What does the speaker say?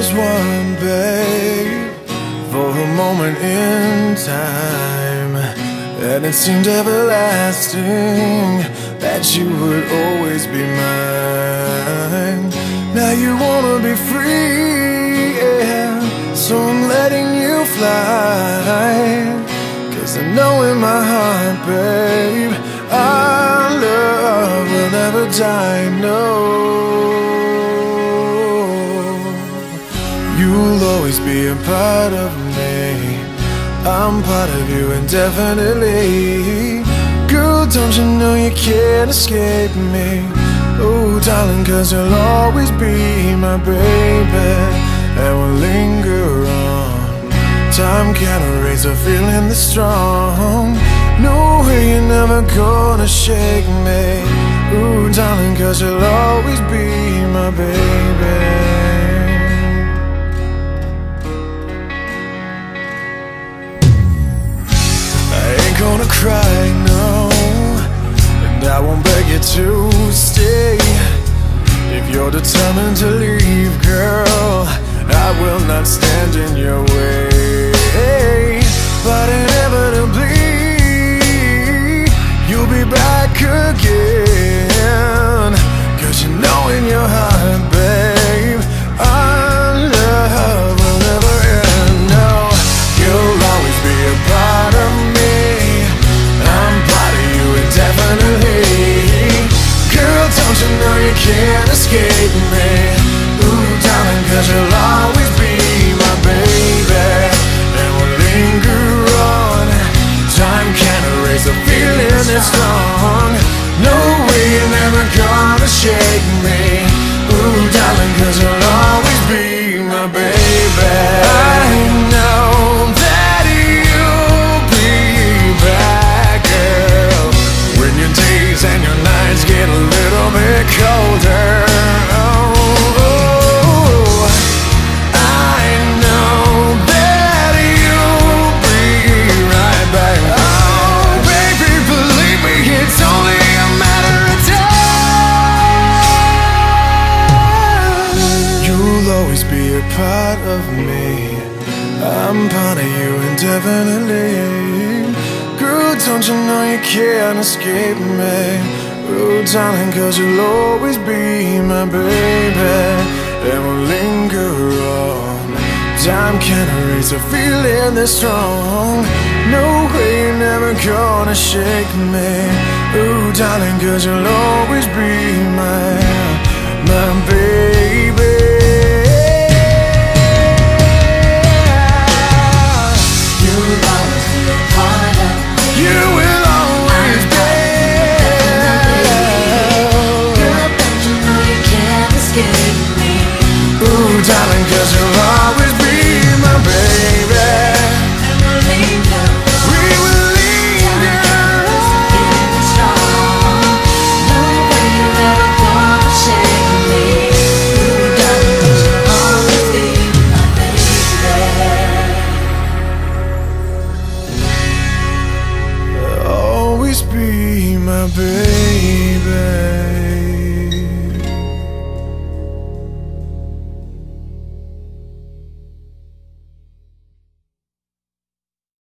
was one, babe, for a moment in time, and it seemed everlasting that you would always be mine. Now you wanna be free, yeah, so I'm letting you fly. 'Cause I know in my heart, babe, our love will never die, no. You'll always be a part of me, I'm part of you indefinitely. Girl, don't you know you can't escape me? Oh, darling, 'cause you'll always be my baby, and we'll linger on. Time can't erase a feeling that's strong. No way you're never gonna shake me. Ooh, darling, 'cause you'll always be my baby. Gonna cry, no, and I won't beg you to stay. If you're determined to leave, girl, I will not stand in your way. But inevitably, you'll be back again. 'Cause you know in your heart, babe, our love will never end. No, you'll always be a part of me, definitely. Girl, don't you know you can't escape me? Ooh, darling, 'cause you'll always be my baby, and we'll linger on. Time can't erase a feeling that's strong. No way you're never gonna shake me. Ooh, darling, 'cause you'll always be my baby. I know that you'll be back, girl, when your days and your nights get a little bit colder. Oh, I know that you'll be right back. Oh, baby, believe me, it's only a matter of time. You'll always be a part of me, I'm part of you indefinitely. Girl, don't you know you can't escape me? Oh, darling, 'cause you'll always be my baby, and we'll linger on. Time can't erase a feeling that's strong. No way you're never gonna shake me. Oh, darling, 'cause you'll always be my baby. You'll always be a part of me. You will always be. Girl, don't you know you can't escape me? Ooh, darling, 'cause you'll always be my baby, And we'll linger on. we will linger Feeling strong. No way you're ever gonna shake me. Ooh, darling, 'cause you'll always be my baby. always be my baby.